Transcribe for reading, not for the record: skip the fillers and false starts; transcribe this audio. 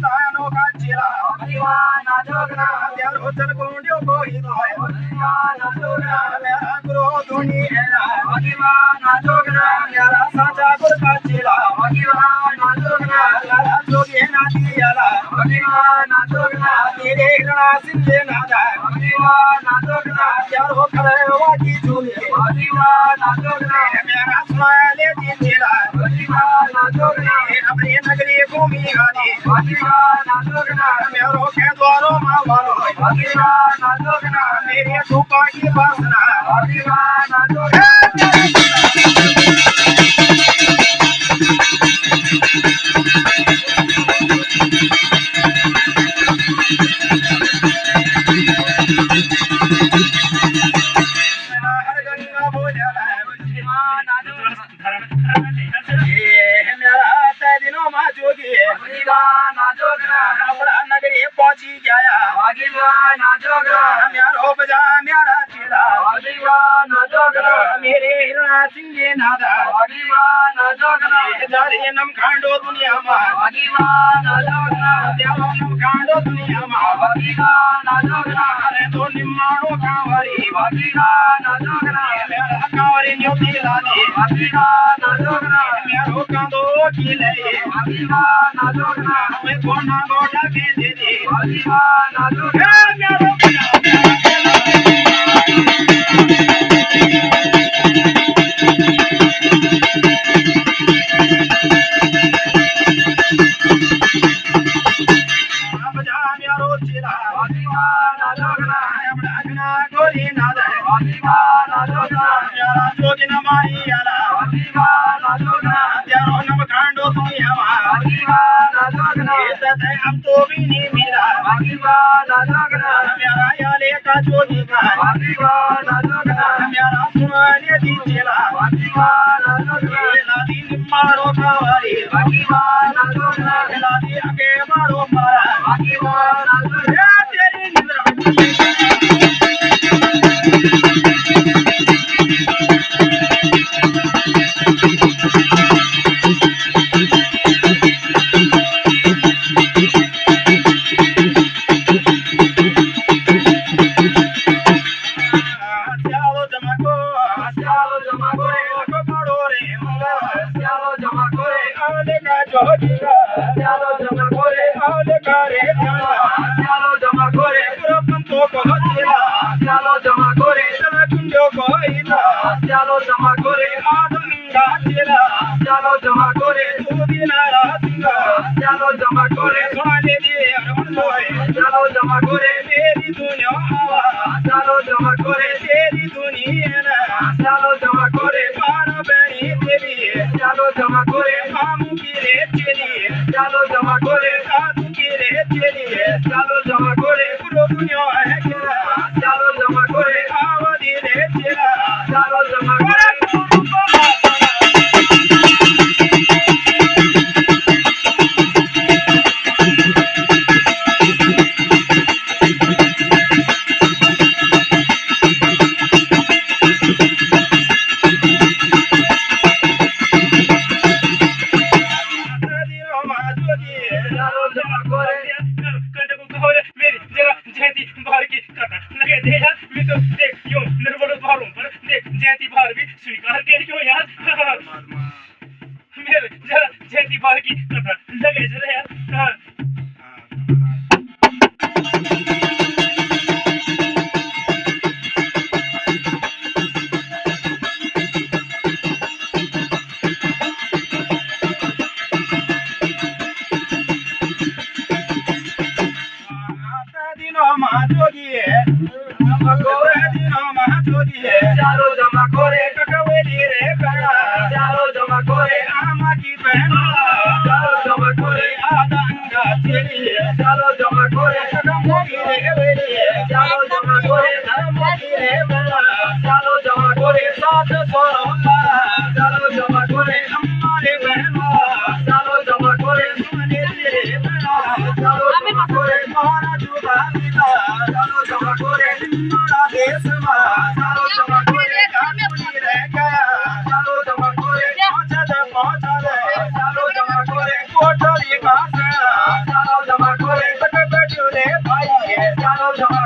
तानो कांचीला भगवान जोगना त्यारो चल गोंडियो कोई तो है भगवान जोगना मेरा गुरु धुनी है भगवान जोगना मेरा साचा गुरु कांचीला भगवान जोगना मेरा जोगे ना दियाला भगवान जोगना तेरे गणा सिंहे नादा भगवान जोगना त्यारो खरे वाकी झूले भगवान जोगना मेरा सुनाले दिला भगवान जोगना अपनी नगरी भूमि गादी भगवान जोगना मेरो के द्वारों मावालो भगवान जोगना मेरी धूपा की वासना भगवान जोगना नम खांडो दुनिया भगवान जोगना त्यारो नम खांडो दुनिया भगवान जोगना अरे तो निम्माणो कांवरी भगवान जोगना मेरा कांवरी न्योती लादी भगवान जोगना मेरो कांदो किले भगवान जोगना मैं कोना गोडा के दे दी भगवान जोगना मेरो हम तो भी नहीं मिला भगवान जोगना मेरा याले का जोगी का भगवान जोगना मेरा सुनाने दी चला भगवान जोगना लादी निम्मारो कावारी भगवान जोगना लादी आगे मारो मारा भगवान जोगना तेरी निद्रा रे भाई ये चालो जमा